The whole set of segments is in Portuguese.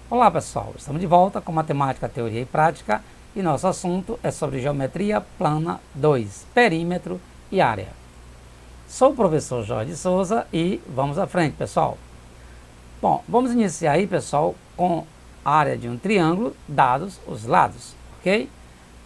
Olá pessoal, estamos de volta com Matemática, Teoria e Prática e nosso assunto é sobre Geometria Plana 2, Perímetro e Área. Sou o professor Jorge Souza e vamos à frente, pessoal. Bom, vamos iniciar aí, pessoal, com a área de um triângulo, dados os lados, ok?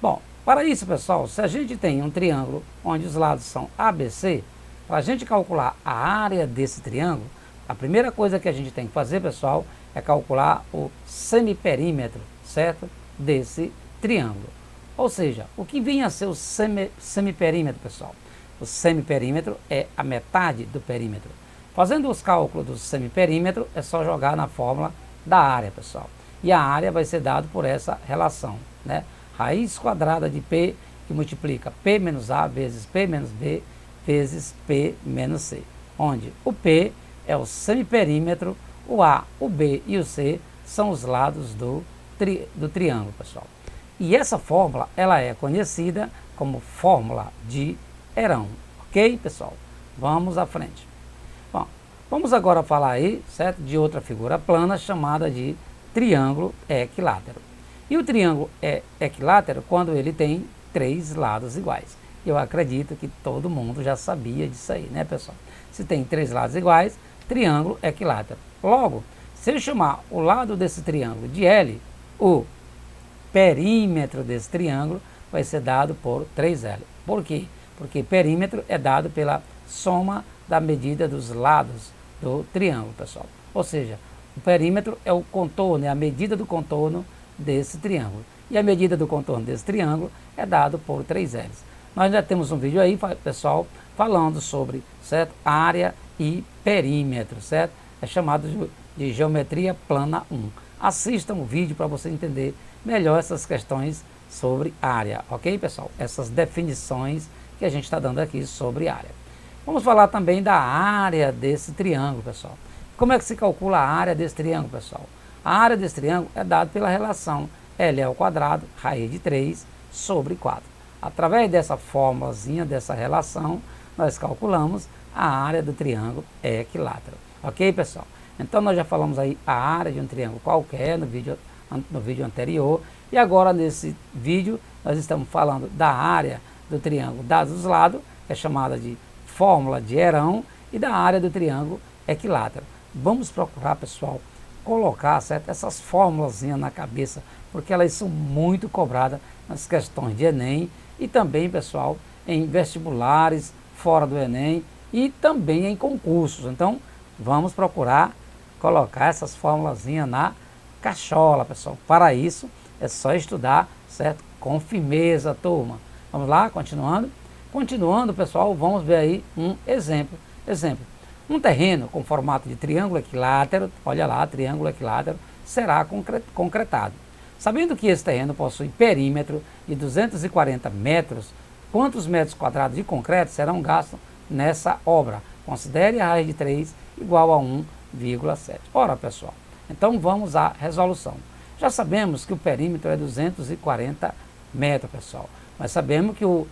Bom, para isso, pessoal, se a gente tem um triângulo onde os lados são ABC, para a gente calcular a área desse triângulo, a primeira coisa que a gente tem que fazer, pessoal, é calcular o semiperímetro, certo? Desse triângulo. Ou seja, o que vinha a ser o semiperímetro, pessoal? O semiperímetro é a metade do perímetro. Fazendo os cálculos do semiperímetro, é só jogar na fórmula da área, pessoal. E a área vai ser dada por essa relação, né? Raiz quadrada de P, que multiplica P menos A vezes P menos B vezes P menos C. Onde o P é o semiperímetro, o A, o B e o C são os lados do triângulo, pessoal. E essa fórmula, ela é conhecida como fórmula de Herão, ok, pessoal? Vamos à frente. Bom, vamos agora falar aí, certo, de outra figura plana chamada de triângulo equilátero. E o triângulo é equilátero quando ele tem três lados iguais. Eu acredito que todo mundo já sabia disso aí, né, pessoal? Se tem três lados iguais, triângulo equilátero. Logo, se eu chamar o lado desse triângulo de L, o perímetro desse triângulo vai ser dado por 3L. Por quê? Porque perímetro é dado pela soma da medida dos lados do triângulo, pessoal. Ou seja, o perímetro é o contorno, é a medida do contorno desse triângulo. E a medida do contorno desse triângulo é dado por 3Ls. Nós já temos um vídeo aí, pessoal, falando sobre, certo, área e perímetro, certo? É chamado de Geometria Plana 1. Assistam o vídeo para você entender melhor essas questões sobre área, ok, pessoal? Essas definições que a gente está dando aqui sobre área. Vamos falar também da área desse triângulo, pessoal. Como é que se calcula a área desse triângulo, pessoal? A área desse triângulo é dada pela relação L ao quadrado, raiz de 3, sobre 4. Através dessa formulazinha, dessa relação, nós calculamos a área do triângulo equilátero. Ok, pessoal? Então, nós já falamos aí a área de um triângulo qualquer no vídeo anterior. E agora, nesse vídeo, nós estamos falando da área do triângulo dados os lados, que é chamada de fórmula de Herão, e da área do triângulo equilátero. Vamos procurar, pessoal, colocar, certo, essas formulazinhas na cabeça, porque elas são muito cobradas nas questões de Enem e também, pessoal, em vestibulares, fora do Enem e também em concursos. Então, vamos procurar colocar essas formulazinhas na cachola, pessoal. Para isso, é só estudar, certo? Com firmeza, turma. Vamos lá, continuando? Continuando, pessoal, vamos ver aí um exemplo. Um terreno com formato de triângulo equilátero, olha lá, triângulo equilátero, será concretado. Sabendo que esse terreno possui perímetro de 240 metros, quantos metros quadrados de concreto serão gastos nessa obra? Considere a raiz de 3 igual a 1,7. Ora, pessoal, então vamos à resolução. Já sabemos que o perímetro é 240 metros, pessoal. Mas sabemos que o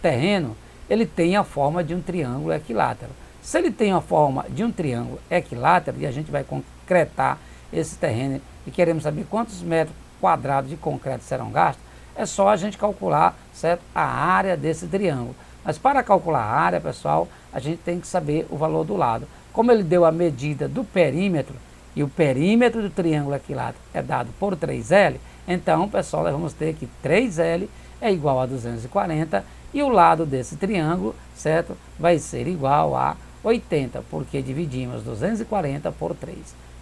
terreno ele tem a forma de um triângulo equilátero. Se ele tem a forma de um triângulo equilátero, e a gente vai concretar esse terreno e queremos saber quantos metros quadrados de concreto serão gastos, é só a gente calcular, certo, a área desse triângulo. Mas para calcular a área, pessoal, a gente tem que saber o valor do lado. Como ele deu a medida do perímetro, e o perímetro do triângulo equilátero é dado por 3L, então, pessoal, nós vamos ter que 3L é igual a 240 e o lado desse triângulo, certo, vai ser igual a 80, porque dividimos 240 por 3.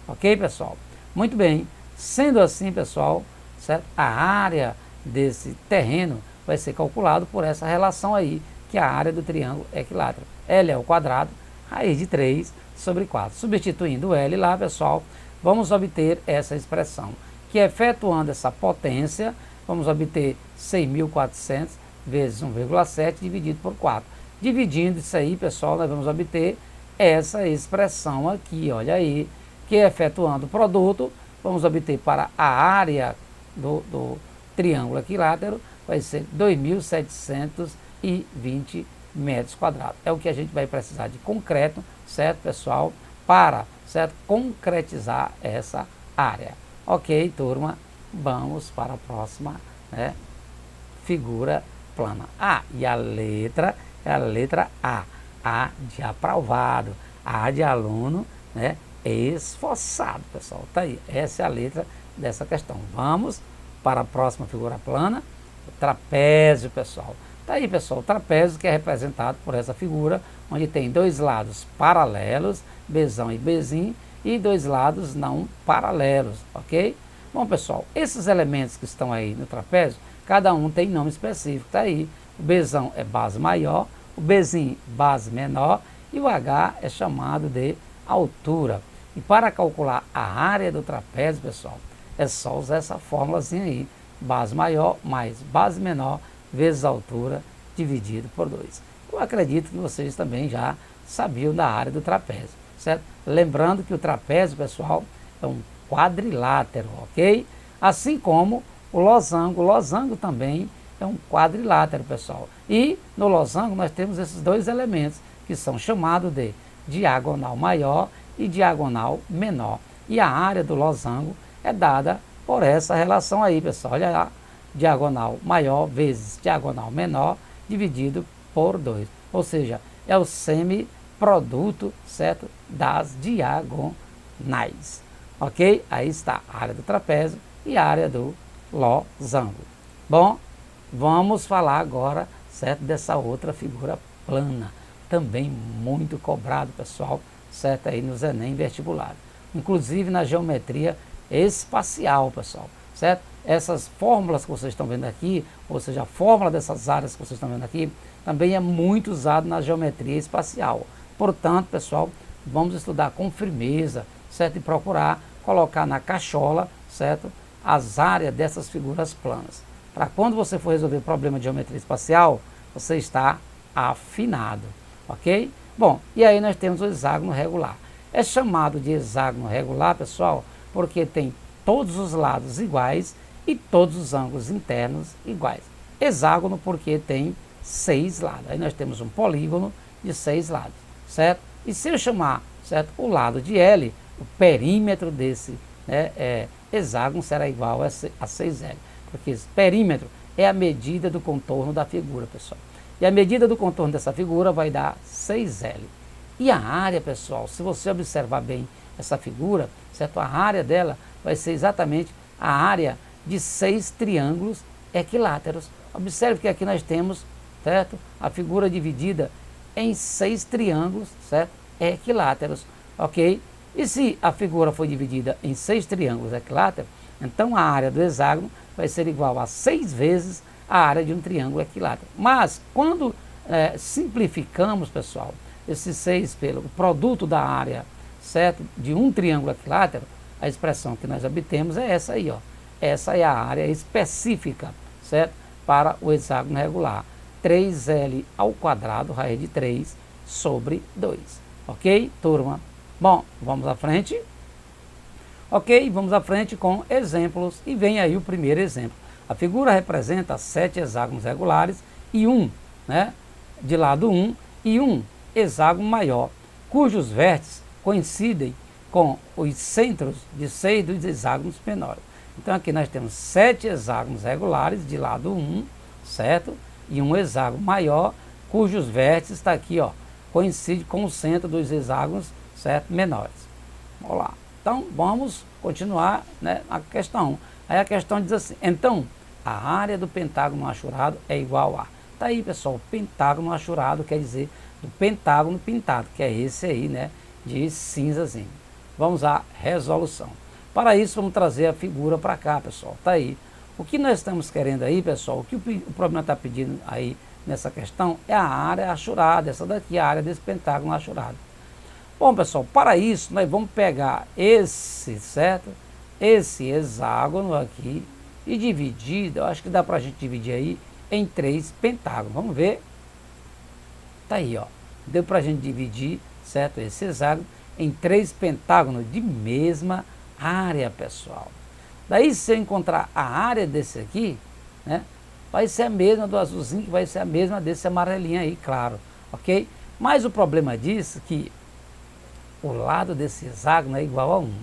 Ok, pessoal? Muito bem. Sendo assim, pessoal, certo, a área desse terreno vai ser calculado por essa relação aí, que é a área do triângulo equilátero. L ao quadrado, raiz de 3 sobre 4. Substituindo o L lá, pessoal, vamos obter essa expressão, que efetuando essa potência, vamos obter 6.400 vezes 1,7 dividido por 4. Dividindo isso aí, pessoal, nós vamos obter essa expressão aqui, olha aí, que efetuando o produto, vamos obter para a área do triângulo equilátero, vai ser 2.720 metros quadrados. É o que a gente vai precisar de concreto, certo, pessoal, para, certo, concretizar essa área. Ok, turma, vamos para a próxima, né, figura plana. E a letra é a letra A. A de aprovado, A de aluno, né, esforçado, pessoal. Tá aí, essa é a letra dessa questão. Vamos para a próxima figura plana, o trapézio, pessoal. Tá aí, pessoal, o trapézio que é representado por essa figura, onde tem dois lados paralelos, Bzão e Bzinho, e dois lados não paralelos, ok? Bom, pessoal, esses elementos que estão aí no trapézio, cada um tem nome específico, tá aí. O Bzão é base maior, o Bzinho base menor, e o H é chamado de altura. E para calcular a área do trapézio, pessoal, é só usar essa fórmulazinha aí, base maior mais base menor vezes altura dividido por 2. Eu acredito que vocês também já sabiam da área do trapézio, certo? Lembrando que o trapézio, pessoal, é um quadrilátero, ok? Assim como o losango também é um quadrilátero, pessoal. E no losango nós temos esses dois elementos que são chamados de diagonal maior e diagonal menor. E a área do losango é dada por essa relação aí, pessoal. Olha lá, diagonal maior vezes diagonal menor dividido por 2. Ou seja, é o semiproduto, certo, das diagonais. Ok? Aí está a área do trapézio e a área do losango. Bom, vamos falar agora, certo, dessa outra figura plana. Também muito cobrado, pessoal, certo, aí nos Enem vestibular. Inclusive na geometria espacial, pessoal, certo? Essas fórmulas que vocês estão vendo aqui, ou seja, a fórmula dessas áreas que vocês estão vendo aqui, também é muito usado na geometria espacial. Portanto, pessoal, vamos estudar com firmeza, certo? E procurar colocar na cachola, certo? As áreas dessas figuras planas. Para quando você for resolver o problema de geometria espacial, você está afinado, ok? Bom, e aí nós temos o hexágono regular. É chamado de hexágono regular, pessoal, porque tem todos os lados iguais e todos os ângulos internos iguais. Hexágono porque tem 6 lados. Aí nós temos um polígono de 6 lados, certo? E se eu chamar, certo, o lado de L, o perímetro desse, né, hexágono será igual a 6L. Porque esse perímetro é a medida do contorno da figura, pessoal. E a medida do contorno dessa figura vai dar 6L. E a área, pessoal, se você observar bem essa figura, certo? A área dela vai ser exatamente a área de 6 triângulos equiláteros. Observe que aqui nós temos, certo, a figura dividida em 6 triângulos, certo, equiláteros, ok? E se a figura foi dividida em 6 triângulos equiláteros, então a área do hexágono vai ser igual a 6 vezes a área de um triângulo equilátero. Mas quando simplificamos, pessoal, esse 6 pelo produto da área, certo, de um triângulo equilátero, a expressão que nós obtemos é essa aí, ó. Essa é a área específica, certo, para o hexágono regular. 3L ao quadrado, raiz de 3, sobre 2. Ok, turma? Bom, vamos à frente. Ok, vamos à frente com exemplos. E vem aí o primeiro exemplo. A figura representa 7 hexágonos regulares e né, de lado 1 e um hexágono maior, cujos vértices coincidem com os centros de 6 dos hexágonos menores. Então aqui nós temos 7 hexágonos regulares de lado 1, certo? E um hexágono maior, cujos vértices está aqui, ó, coincide com o centro dos hexágonos, certo, menores. Vamos lá. Então vamos continuar, né, a questão. Aí a questão diz assim: então a área do pentágono achurado é igual a. Tá aí, pessoal, pentágono achurado quer dizer do pentágono pintado, que é esse aí, né, de cinzazinho. Vamos à resolução. Para isso, vamos trazer a figura para cá, pessoal. Tá aí. O que nós estamos querendo aí, pessoal, o que o problema está pedindo aí nessa questão é a área achurada, essa daqui, a área desse pentágono achurado. Bom, pessoal, para isso, nós vamos pegar esse, certo? Esse hexágono aqui e dividir, eu acho que dá para a gente dividir aí em 3 pentágonos. Vamos ver. Tá aí, ó. Deu para a gente dividir, certo, esse hexágono em 3 pentágonos de mesma área, pessoal. Daí, se eu encontrar a área desse aqui, né, vai ser a mesma do azulzinho, que vai ser a mesma desse amarelinho aí, claro, ok? Mas o problema disso é que o lado desse hexágono é igual a 1.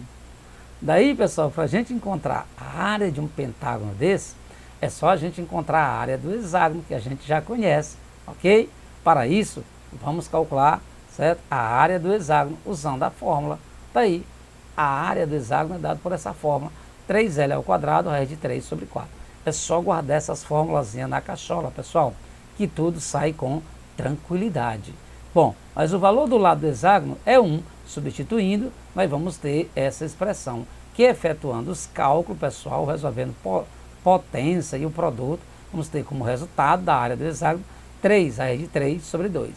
Daí, pessoal, para a gente encontrar a área de um pentágono desse, é só a gente encontrar a área do hexágono, que a gente já conhece, ok? Para isso, vamos calcular, certo? A área do hexágono usando a fórmula. Daí, a área do hexágono é dada por essa fórmula, 3L² raiz de 3 sobre 4. É só guardar essas formulazinhas na cachola, pessoal, que tudo sai com tranquilidade. Bom, mas o valor do lado do hexágono é 1. Substituindo, nós vamos ter essa expressão, que efetuando os cálculos, pessoal, resolvendo potência e o produto, vamos ter como resultado da área do hexágono 3 raiz de 3 sobre 2.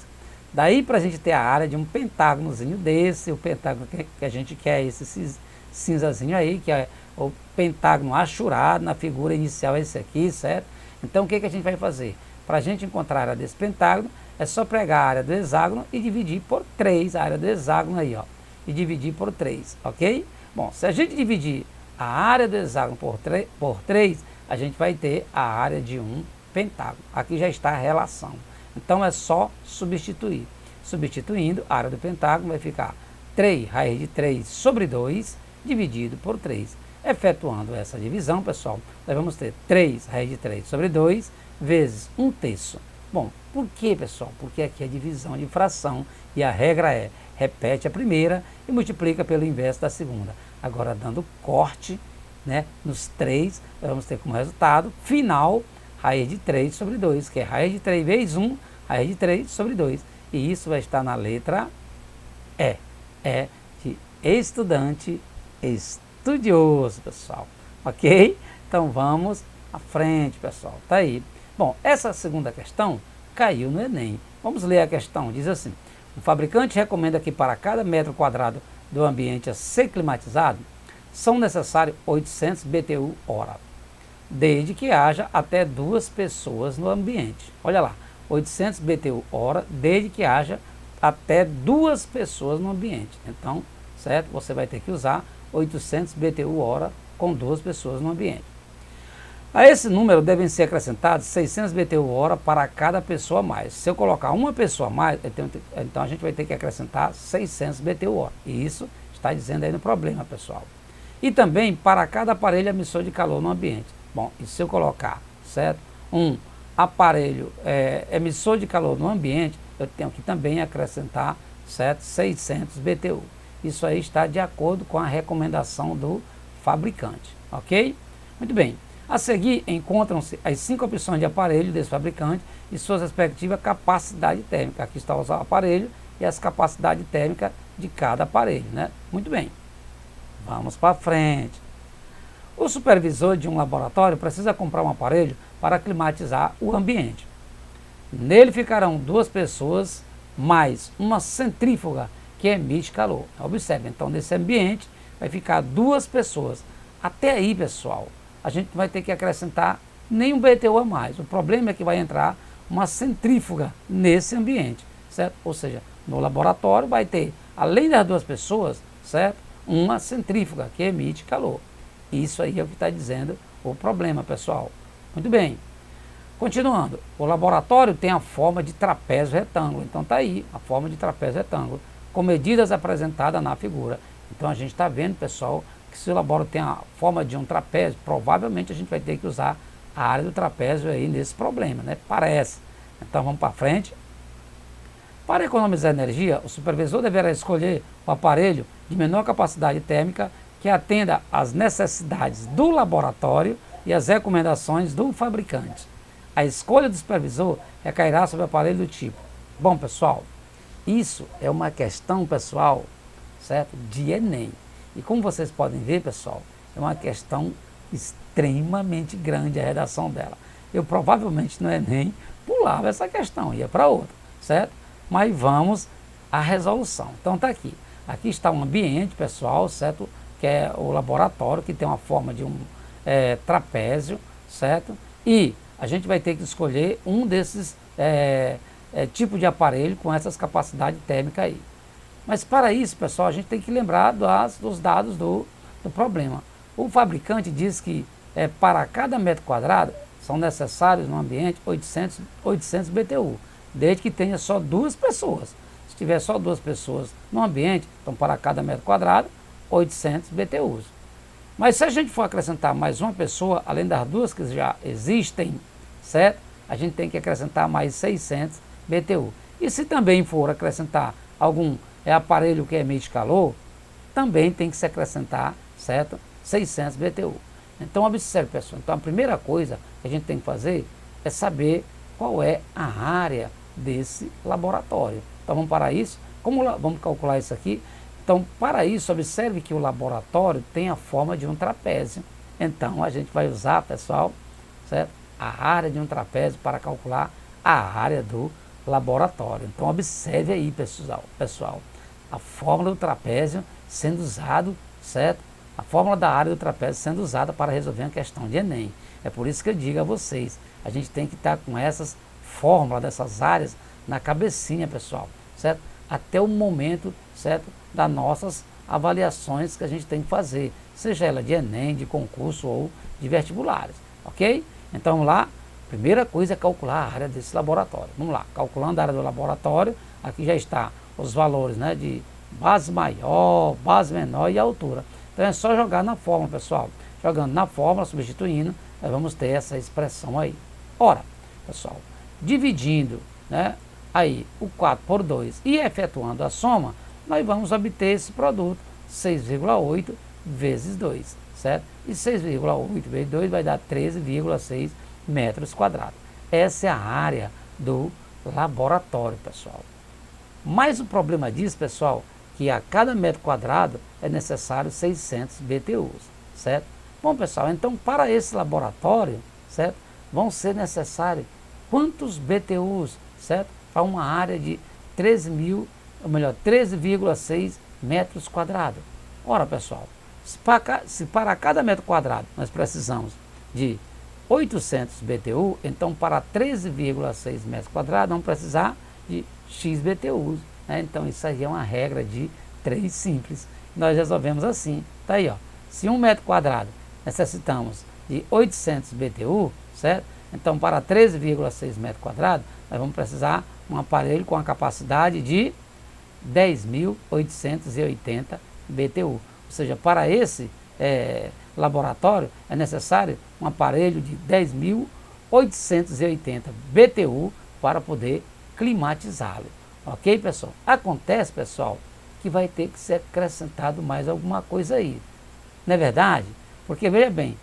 Daí, para a gente ter a área de um pentágonozinho desse, o pentágono que a gente quer, esse cinzazinho aí, que é o pentágono achurado, na figura inicial é esse aqui, certo? Então, o que a gente vai fazer? Para a gente encontrar a área desse pentágono, é só pegar a área do hexágono e dividir por 3, a área do hexágono aí, ó, e dividir por 3, ok? Bom, se a gente dividir a área do hexágono por 3, a gente vai ter a área de um pentágono. Aqui já está a relação. Então, é só substituir. Substituindo, a área do pentágono vai ficar 3 raiz de 3 sobre 2, dividido por 3. Efetuando essa divisão, pessoal, nós vamos ter 3 raiz de 3 sobre 2 vezes 1/3. Bom, por que, pessoal? Porque aqui é divisão de fração e a regra é repete a primeira e multiplica pelo inverso da segunda. Agora, dando corte, né, nos 3, vamos ter como resultado final raiz de 3 sobre 2, que é raiz de 3 vezes 1, raiz de 3 sobre 2. E isso vai estar na letra E. É de estudante estudioso, pessoal. Ok? Então vamos à frente, pessoal. Tá aí. Bom, essa segunda questão caiu no Enem. Vamos ler a questão. Diz assim: o fabricante recomenda que para cada metro quadrado do ambiente a ser climatizado são necessários 800 BTU/hora, desde que haja até 2 pessoas no ambiente. Olha lá, 800 BTU/hora, desde que haja até 2 pessoas no ambiente. Então, certo? Você vai ter que usar 800 BTU/hora com 2 pessoas no ambiente. A esse número devem ser acrescentados 600 BTU/hora para cada pessoa a mais. Se eu colocar uma pessoa a mais, então a gente vai ter que acrescentar 600 BTU/hora. E isso está dizendo aí no problema, pessoal. E também para cada aparelho emissor de calor no ambiente. Bom, e se eu colocar, certo, um aparelho emissor de calor no ambiente, eu tenho que também acrescentar, certo, 600 BTU. Isso aí está de acordo com a recomendação do fabricante, ok? Muito bem. A seguir, encontram-se as 5 opções de aparelho desse fabricante e suas respectivas capacidades térmicas. Aqui está o aparelho e as capacidades térmicas de cada aparelho, né? Muito bem. Vamos para frente. O supervisor de um laboratório precisa comprar um aparelho para climatizar o ambiente. Nele ficarão 2 pessoas mais uma centrífuga que emite calor. Observe, então, nesse ambiente vai ficar 2 pessoas. Até aí, pessoal, a gente vai ter que acrescentar nenhum BTU a mais. O problema é que vai entrar uma centrífuga nesse ambiente, certo? Ou seja, no laboratório vai ter, além das 2 pessoas, certo? Uma centrífuga que emite calor. Isso aí é o que está dizendo o problema, pessoal. Muito bem. Continuando, o laboratório tem a forma de trapézio retângulo. Então está aí, a forma de trapézio retângulo, com medidas apresentadas na figura. Então a gente está vendo, pessoal, que se o laboratório tem a forma de um trapézio, provavelmente a gente vai ter que usar a área do trapézio aí nesse problema, né? Parece. Então vamos para frente. Para economizar energia, o supervisor deverá escolher o aparelho de menor capacidade térmica que atenda às necessidades do laboratório e às recomendações do fabricante. A escolha do supervisor recairá sobre o aparelho do tipo. Bom, pessoal, isso é uma questão, pessoal, certo? De Enem. E como vocês podem ver, pessoal, é uma questão extremamente grande a redação dela. Eu provavelmente no Enem pulava essa questão, ia para outra, certo? Mas vamos à resolução. Então está aqui. Aqui está um ambiente, pessoal, certo? Que é o laboratório, que tem uma forma de um trapézio, certo? E a gente vai ter que escolher um desses tipos de aparelho com essas capacidades térmicas aí. Mas para isso, pessoal, a gente tem que lembrar dos dados do problema. O fabricante diz que para cada metro quadrado são necessários no ambiente 800 BTU, desde que tenha só 2 pessoas. Se tiver só 2 pessoas no ambiente, então para cada metro quadrado, 800 BTUs. Mas se a gente for acrescentar mais uma pessoa, além das duas que já existem, certo? A gente tem que acrescentar mais 600 BTU. E se também for acrescentar algum aparelho que emite calor, também tem que se acrescentar, certo? 600 BTU. Então observe, pessoal, então a primeira coisa que a gente tem que fazer é saber qual é a área desse laboratório. Então vamos para isso, vamos calcular isso aqui? Então para isso, observe que o laboratório tem a forma de um trapézio. Então a gente vai usar, pessoal, certo? A área de um trapézio para calcular a área do laboratório. Então observe aí, pessoal, a fórmula do trapézio sendo usado, certo? A fórmula da área do trapézio sendo usada para resolver uma questão de Enem. É por isso que eu digo a vocês, a gente tem que estar com essas fórmulas dessas áreas na cabecinha, pessoal, certo? Até o momento, certo, das nossas avaliações que a gente tem que fazer, seja ela de Enem, de concurso ou de vestibulares, ok? Então vamos lá, primeira coisa é calcular a área desse laboratório. Vamos lá, calculando a área do laboratório, aqui já está os valores, né, de base maior, base menor e altura. Então é só jogar na fórmula, pessoal. Jogando na fórmula, substituindo, nós vamos ter essa expressão aí. Ora, pessoal, dividindo, né, aí o 4 por 2 e efetuando a soma, nós vamos obter esse produto, 6,8 vezes 2, certo? E 6,8 vezes 2 vai dar 13,6 metros quadrados. Essa é a área do laboratório, pessoal. Mas o problema disso, pessoal, que a cada metro quadrado é necessário 600 BTUs, certo? Bom, pessoal, então para esse laboratório, certo, vão ser necessários quantos BTUs, certo? Para uma área de 13,6 metros quadrados. Ora, pessoal, se para cada metro quadrado nós precisamos de 800 BTU, então para 13,6 metros quadrados vamos precisar de X BTUs. Então isso aí é uma regra de 3 simples. Nós resolvemos assim. Tá aí, ó. Se 1 metro quadrado necessitamos de 800 BTU, certo? Então para 13,6 metros quadrados, nós vamos precisar de um aparelho com a capacidade de 10.880 BTU. Ou seja, para esse laboratório é necessário um aparelho de 10.880 BTU para poder climatizá-lo. Ok, pessoal? Acontece, pessoal, que vai ter que ser acrescentado mais alguma coisa aí. Não é verdade? Porque, veja bem,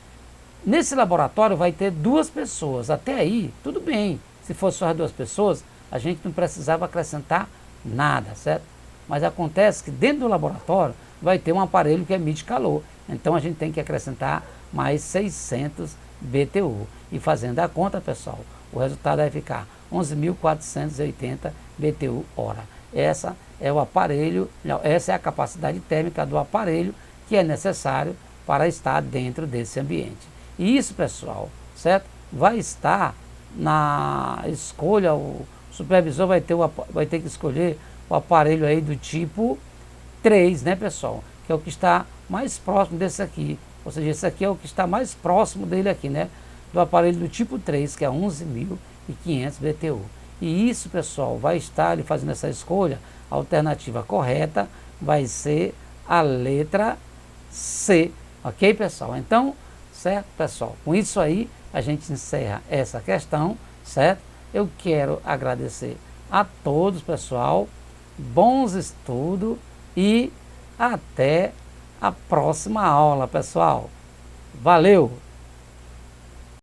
nesse laboratório vai ter 2 pessoas. Até aí, tudo bem. Se fosse só as 2 pessoas, a gente não precisava acrescentar nada, certo? Mas acontece que dentro do laboratório vai ter um aparelho que emite calor. Então a gente tem que acrescentar mais 600 BTU. E fazendo a conta, pessoal, o resultado vai ficar 11.480 BTU hora. Essa é o aparelho, essa é a capacidade térmica do aparelho que é necessário para estar dentro desse ambiente. E isso, pessoal, certo? Vai estar na escolha, o supervisor vai ter que escolher o aparelho aí do tipo 3, né, pessoal? Que é o que está mais próximo desse aqui. Ou seja, esse aqui é o que está mais próximo dele aqui, né? Do aparelho do tipo 3, que é 11.500 BTU. E isso, pessoal, vai estar ele fazendo essa escolha. A alternativa correta vai ser a letra C. Ok, pessoal? Então, certo, pessoal? Com isso aí, a gente encerra essa questão, certo? Eu quero agradecer a todos, pessoal. Bons estudos e até a próxima aula, pessoal. Valeu!